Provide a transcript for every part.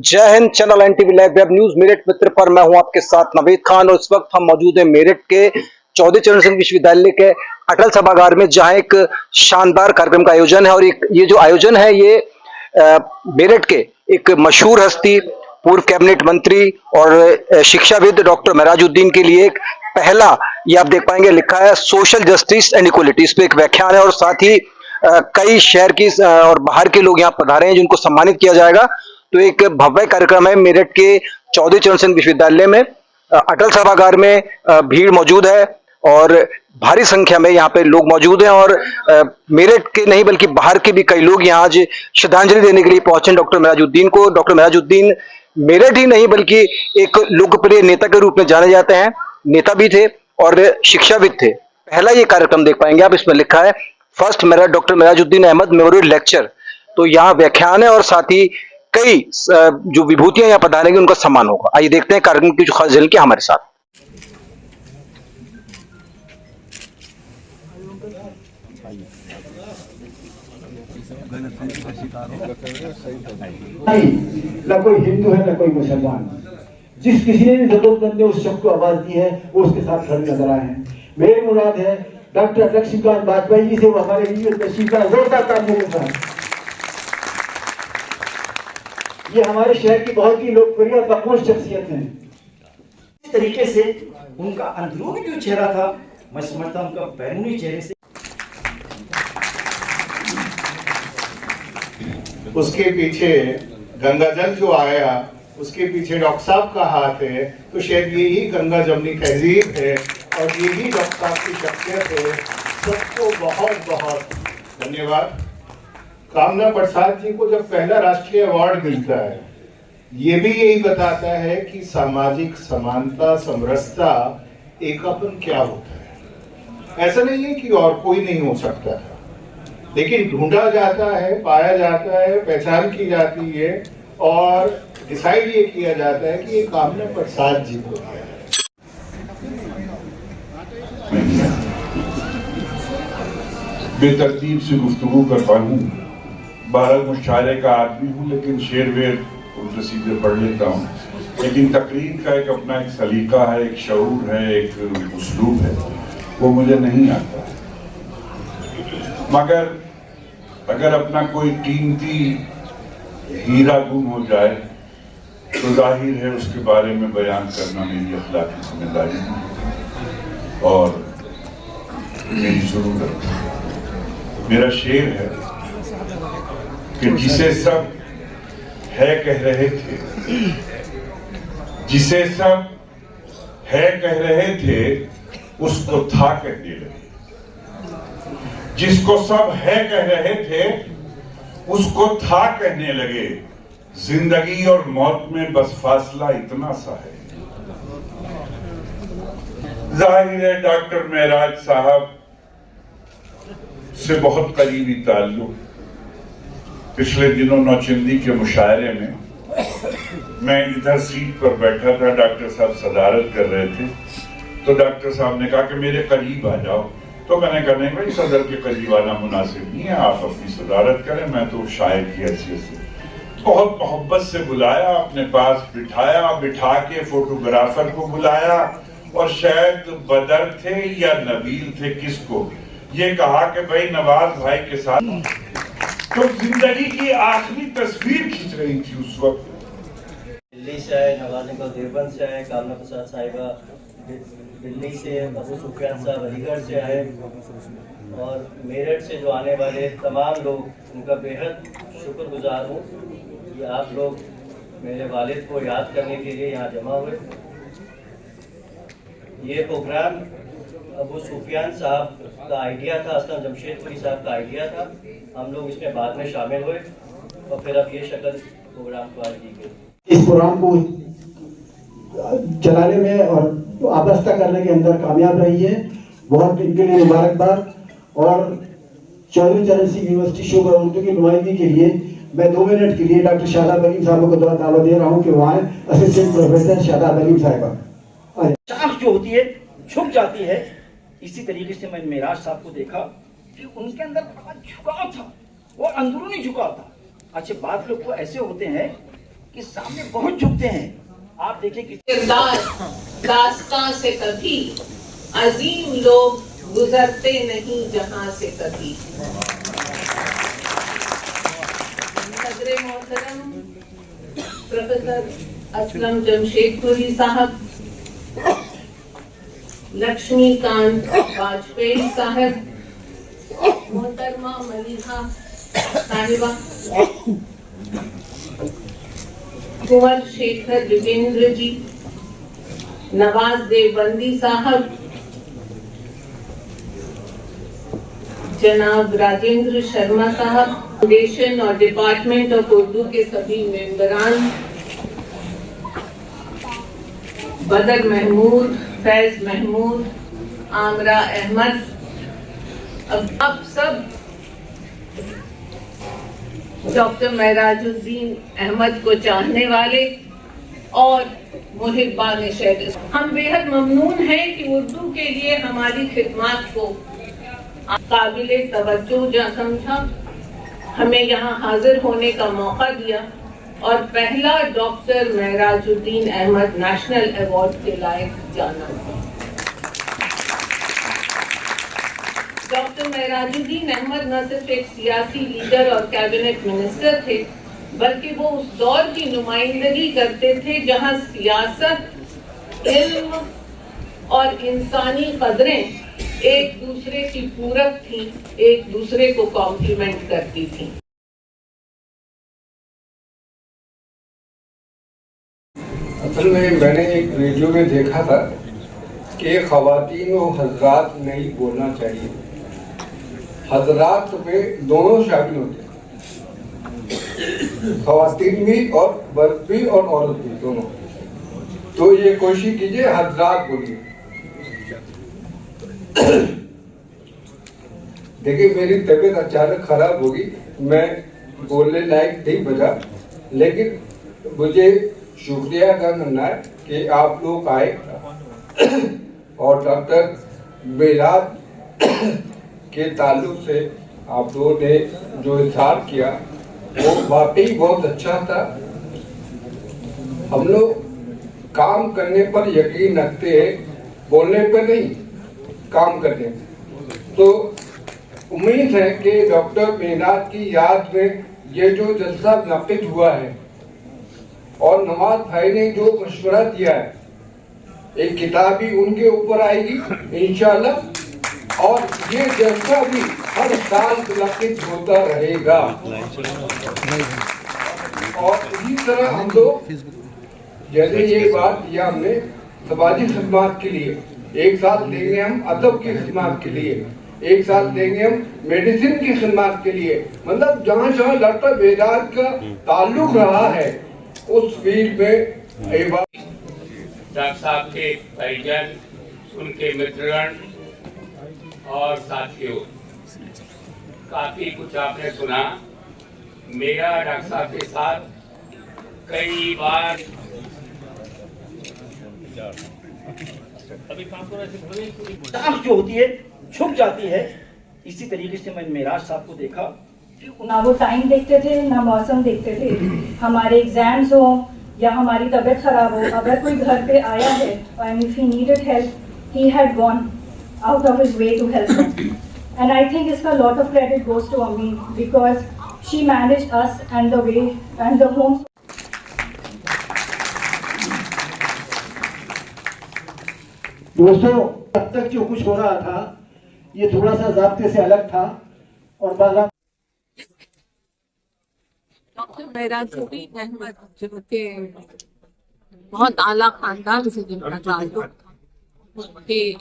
जय हिंद। Channel NTV live web news Meerut Mitra पर मैं हूं आपके साथ नवीद खान और इस वक्त हम मौजूद हैं मेरठ के चौधरी चरण सिंह विश्वविद्यालय के अटल सभागार में, जहां एक शानदार कार्यक्रम का आयोजन है। और ये जो आयोजन है ये मेरठ के एक मशहूर हस्ती, पूर्व कैबिनेट मंत्री और शिक्षाविद डॉक्टर महराजुद्दीन के लिए एक पहला, ये आप देख पाएंगे, लिखा है सोशल जस्टिस एंड इक्वलिटी। इस पे एक व्याख्यान है और साथ ही कई शहर की और बाहर के लोग यहाँ पधारे हैं जिनको सम्मानित किया जाएगा। तो एक भव्य कार्यक्रम है मेरठ के चौधरी चरण सिंह विश्वविद्यालय में, अटल सभागार में भीड़ मौजूद है और भारी संख्या में यहाँ पे लोग मौजूद हैं। और मेरठ के नहीं बल्कि बाहर के भी कई लोग यहाँ आज श्रद्धांजलि देने के लिए पहुंचे डॉक्टर महराजुद्दीन को। डॉक्टर महराजुद्दीन मेरठ ही नहीं बल्कि एक लोकप्रिय नेता के रूप में जाने जाते हैं, नेता भी थे और शिक्षाविद थे। पहला ये कार्यक्रम देख पाएंगे आप, इसमें लिखा है फर्स्ट मेरा doctor Mahrajuddin Ahmed memorial lecture. तो यहाँ व्याख्यान है और साथ ही कई जो विभूतियां यहाँ पधारेंगे उनका सम्मान होगा। आइए देखते हैं कार्यक्रम की जो खास झलकी हमारे साथ। न कोई हिंदू है न कोई मुसलमान, जिस किसी ने जरूरतमंद ने उस शख्स को आवाज दी है वो उसके साथ खड़े नजर आए हैं। मेरी मुराद है डॉक्टर अटल सिंह वाजपेयी जी से वो हमारे लिए तशरीफ लाए, जोरदार तालियों के साथ। ये हमारे शहर की बहुत ही लोकप्रिय और मकबूल शख्सियत हैं। इस तरीके से उनका अंदरूनी जो चेहरा था, मैं समझता हूं उनका बैरूनी चेहरे से, उसके पीछे गंगा जल जो आया, उसके पीछे डॉक्टर साहब का हाथ है। तो शायद यही गंगा जमनी तहजीब है और यही डॉक्टर साहब की शख्सियत है। सबको बहुत बहुत धन्यवाद। कामना प्रसाद जी को जब पहला राष्ट्रीय अवार्ड मिलता है, ये भी यही बताता है कि सामाजिक समानता, समरसता, एकापन क्या होता है। ऐसा नहीं है कि और कोई नहीं हो सकता था, लेकिन ढूंढा जाता है, पाया जाता है, पहचान की जाती है और डिसाइड ये किया जाता है कि ये कामना प्रसाद जी को है। बेतरतीब से गुफ्तगू करता हूँ, बहरहाल मुशायरे का आदमी हूँ, लेकिन शेर वेर उल्टे सीधे पढ़ लेता हूँ। लेकिन तकरीर का एक अपना एक सलीका है, एक शऊर है, एक उस्लूब है, वो मुझे नहीं आता। मगर अगर अपना कोई कीमती हीरा गुम हो जाए तो जाहिर है उसके बारे में बयान करना मेरी अखलाकी जिम्मेदारी है और मेरी जरूरत है। मेरा शेर है कि जिसे सब है कह रहे थे, जिसे सब है कह रहे थे, उसको था कहने लगे। जिसको सब है कह रहे थे, उसको था कहने लगे। जिंदगी और मौत में बस फासला इतना सा है। जाहिर है डॉक्टर महराज साहब से बहुत करीबी ताल्लुक। पिछले दिनों नौचंदी के मुशायरे में मैं इधर सीट पर बैठा था, डॉक्टर साहब सदारत कर रहे थे, तो डॉक्टर साहब ने कहा कि मेरे करीब आ जाओ। तो मैंने कहा नहीं भाई, सदर के करीब आना मुनासिब नहीं है, आप अपनी सदारत करें, मैं तो शायर की हैसियत से। बहुत मोहब्बत से बुलाया, अपने पास बिठाया, बिठा के फोटोग्राफर को बुलाया और शायद बदर थे या नबील थे, किसको ये कहा कि भाई नवाज भाई के साथ तो जिंदगी की आखिरी तस्वीर खींच रही थी उस वक्त। दिल्ली से आए नवाज निकल, देवबंद से आए कामना प्रसाद साहिबा, दिल्ली से अबू सुफियान साहब अलीगढ़ से आए और मेरठ से जो आने वाले तमाम लोग, उनका बेहद शुक्रगुजार हूँ कि आप लोग मेरे वालिद को याद करने के लिए यहाँ जमा हुए। ये प्रोग्राम अबू सुफियान साहब का आइडिया था, असलम जमशेदपुरी साहब का आइडिया था। हम लोग इसमें बाद में शामिल हुए और फिर अब ये शक्ल प्रोग्राम को आज दी गई। इस प्रोग्राम को चलाने में और आबस्ता करने के अंदर कामयाब रही है, बहुत इनके लिए मुबारकबाद। और चौधरी चरण सिंह यूनिवर्सिटी शो और उर्दू की नुमाइंदगी के लिए मैं 2 मिनट के लिए डॉक्टर शादाब अलीम साहब को दावत दे रहा हूँ कि वो आए। असिस्टेंट प्रोफेसर शादाब अलीम साहब। शाख जो होती है झुक जाती है, इसी तरीके से मैंने मेराज साहब को देखा कि उनके अंदर बड़ा झुकाव था, वो अंदरूनी झुकाव था। अच्छे बात लोग तो ऐसे होते हैं कि सामने बहुत झुकते हैं। आप देखिए कि किरदार दास्तां से कभी अजीम लोग गुजरते नहीं जहां से कभी। सदरे मोहतरम प्रोफेसर असलम जमशेदपुरी साहब, लक्ष्मीकांत वाजपेयी साहब, मोहतरमा मलिहा साहिबा, कुंवर शेखर युगेंद्र जी, नवाज देवबंदी साहब, जनाब राजेंद्र शर्मा साहब, फाउंडेशन और डिपार्टमेंट ऑफ उर्दू के सभी मेंबरान, बदर महमूद, फैज महमूद, आमरा अहमद, अब सब डॉक्टर महराजुद्दीन अहमद को चाहने वाले और मुहिब्बान शहर, हम बेहद ममनून हैं कि उर्दू के लिए हमारी खिदमत को काबिले तवज्जो जा समझा, हमें यहाँ हाजिर होने का मौका दिया और पहला doctor Mahrajuddin Ahmed national award के लायक जाना। डॉक्टर महराजुद्दीन अहमद न सिर्फ एक सियासी लीडर और कैबिनेट मिनिस्टर थे, बल्कि वो उस दौर की नुमाइंदगी करते थे जहां सियासत, इल्म और इंसानी कदरें एक दूसरे की पूरक थीं, एक दूसरे को कॉम्प्लीमेंट करती थीं। असल में मैंने एक वीडियो में देखा था कि ख़वातीन और हज़रात नहीं बोलना चाहिए। हज़रात में दोनों शामिल होते हैं, ख़वातीन भी और मर्द भी और औरत भी दोनों। तो ये कोशिश कीजिए हज़रात बोलिए। देखिए मेरी तबीयत अचानक खराब होगी, मैं बोलने लायक नहीं बचा, लेकिन मुझे शुक्रिया अदा करना है कि आप लोग आए और डॉक्टर मेराज के ताल्लुक से आप लोगों ने जो इज़हार किया वो वाकई बहुत अच्छा था। हम लोग काम करने पर यकीन रखते हैं, बोलने पर नहीं, काम करने पर। तो उम्मीद है कि डॉक्टर मेराज की याद में ये जो जलसा मुनक़िद हुआ है और नवाज भाई ने जो मशवरा दिया है, एक किताब भी उनके ऊपर आएगी इंशाअल्लाह, और ये जलसा भी हर साल मुनक़िद होता रहेगा। और इसी तरह हम लोग जैसे ये बात किया हमने समाजी खिदमत के लिए, एक साल देंगे हम अदब की खिदमत के लिए, एक साल देंगे हम मेडिसिन की खिदमत के लिए, मतलब जहाँ जहाँ डॉक्टर मेराज का ताल्लुक रहा है उस फील्ड में। डॉक्टर साहब के परिजन, उनके मित्रगण और साथियों, काफी कुछ आपने सुना। मेरा डॉक्टर साहब के साथ कई बार आँख जो होती है छुप जाती है। इसी तरीके से मैंने मेराज साहब को देखा, ना वो टाइम देखते थे ना मौसम देखते थे। हमारे एग्जाम्स हो या हमारी तबीयत खराब हो, अगर कोई घर पे आया है and if he needed help, he had gone out of his way to help them. And I think इसका lot of credit goes to Ammi because she managed us and the way and the homes. दोस्तों, अब तक जो कुछ हो रहा था ये थोड़ा सा ज़ाब्ते से अलग था और बाज़ार डॉक्टर महराजुद्दीन अहमद जो के बहुत आला खानदान से जिनका ताल्लुक, उनके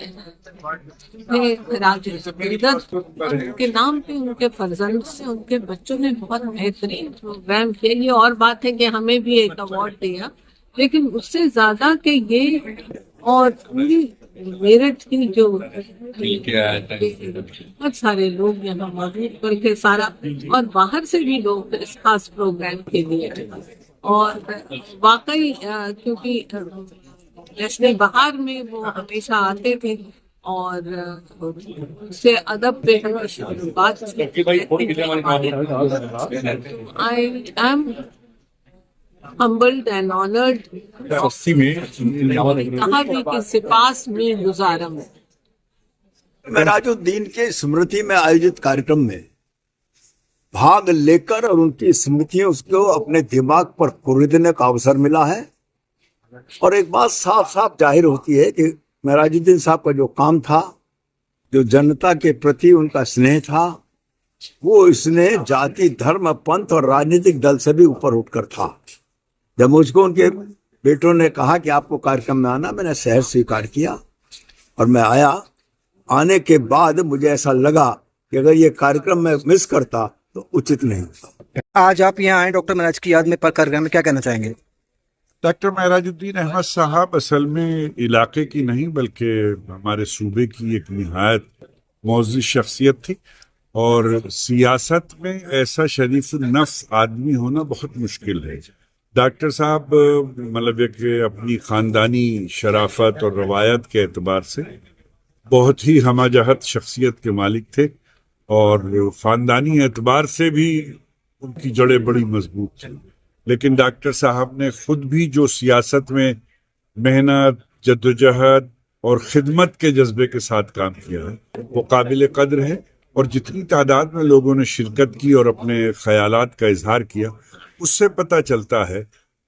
नाम पे उनके फर्जंद से उनके बच्चों ने बहुत बेहतरीन प्रोग्राम किए। ये और बात है कि हमें भी एक अवार्ड दिया, लेकिन उससे ज्यादा कि ये और मेरठ की जो बहुत सारे लोग यहाँ मौजूद, बल्कि सारा और बाहर से भी लोग इस खास प्रोग्राम के लिए, और वाकई क्योंकि जश्न बहार में वो हमेशा आते थे और उससे अदब पे हमेशा बात। I am humbled and honored. कहा भी किसी पास में गुजारा में मेराजुद्दीन के स्मृति में आयोजित कार्यक्रम में भाग लेकर और उनकी स्मृतियों उसको अपने दिमाग पर कुरेदने का अवसर मिला है। और एक बात साफ साफ जाहिर होती है कि मेराजुद्दीन साहब का जो काम था, जो जनता के प्रति उनका स्नेह था, वो स्नेह जाति, धर्म, पंथ और राजनीतिक दल से भी ऊपर उठकर था। जब मुझको उनके बेटों ने कहा कि आपको कार्यक्रम में आना, मैंने सहर्ष स्वीकार किया और मैं आया। आने के बाद मुझे ऐसा लगा कि अगर ये कार्यक्रम मैं मिस करता तो उचित नहीं होता। आज आप यहाँ आए डॉक्टर महराज की याद में पर कार्यक्रम में क्या कहना चाहेंगे? डॉक्टर महराजुद्दीन अहमद साहब असल में इलाके की नहीं बल्कि हमारे सूबे की एक निहायत मौजूद शख्सियत थी। और सियासत में ऐसा शरीफ नफ्स आदमी होना बहुत मुश्किल है। डॉक्टर साहब मतलब एक अपनी ख़ानदानी शराफत और रवायत के एतबार से बहुत ही हमाजहत शख्सियत के मालिक थे और ख़ानदानी एतबार से भी उनकी जड़ें बड़ी मजबूत थी। लेकिन डॉक्टर साहब ने खुद भी जो सियासत में मेहनत, जद्दोजहद और खिदमत के जज्बे के साथ काम किया है वो काबिल कद्र है। और जितनी तादाद में लोगों ने शिरकत की और अपने ख्यालात का इजहार किया, उससे पता चलता है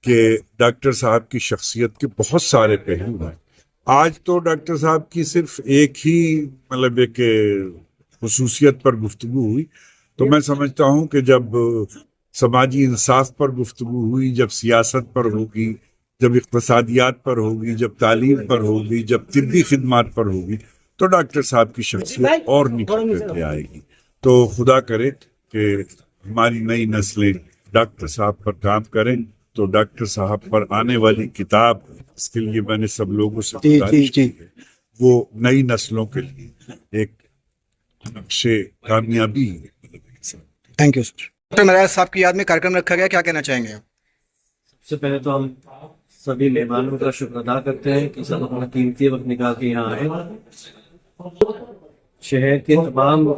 कि डॉक्टर साहब की शख्सियत के बहुत सारे पहलू हैं। आज तो डॉक्टर साहब की सिर्फ एक ही मतलब एक खुसूसियत पर गुफ्तगू हुई, तो मैं समझता हूँ कि जब समाजी इंसाफ पर गुफ्तगू हुई, जब सियासत पर होगी, जब इक़्तिसादियात पर होगी, जब तालीम पर होगी, जब तिब्बी खिदमात पर होगी, तो डॉक्टर साहब की शख्सियत और निखर के आएगी। तो खुदा करे कि हमारी नई नस्लें डॉक्टर साहब पर काम करें। तो डॉक्टर साहब पर आने वाली किताब, इसके लिए मैंने सब लोगों से गुजारिश की है, वो नई नस्लों के लिए एक नक्शे कामयाबी। Thank you sir. डॉक्टर महराज साहब की याद में कार्यक्रम रखा गया, क्या कहना चाहेंगे? सबसे पहले तो हम सभी मेहमानों का शुक्र अदा करते हैं कि सब अपना कीमती वक्त निकाल के यहाँ आए। शहर के तमाम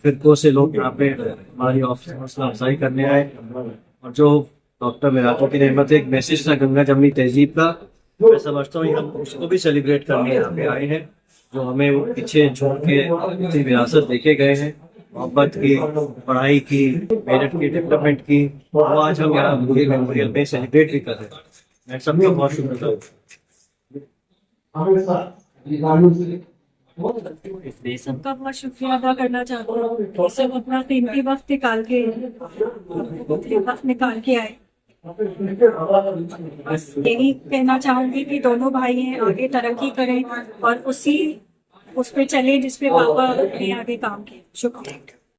फिरकों से लोग यहाँ पे हमारी ऑफिस में हौसला अफजाई करने आए और जो डॉक्टर महराजुद्दीन अहमद एक मैसेज था गंगा जमनी तहजीब का, मैं समझता हूँ हम उसको भी सेलिब्रेट करने यहाँ पे आए हैं। जो हमें वो पीछे छोड़ के अपनी विरासत देखे गए हैं, मोहब्बत की, पढ़ाई की, मेरिट की, डेवलपमेंट की, वो आज हम यहाँ मेमोरियल में सेलिब्रेट भी कर रहे हैं। मैं सबको बहुत शुक्रिया। मैं सबका बहुत शुक्रिया अदा करना चाहती हूँ कि सब अपना कीमती वक्त निकाल के आए। बस यही कहना चाहूंगी कि दोनों भाई हैं, आगे तरक्की करें और उस पे चले जिस पे पापा ने आगे काम किया। शुक्रिया।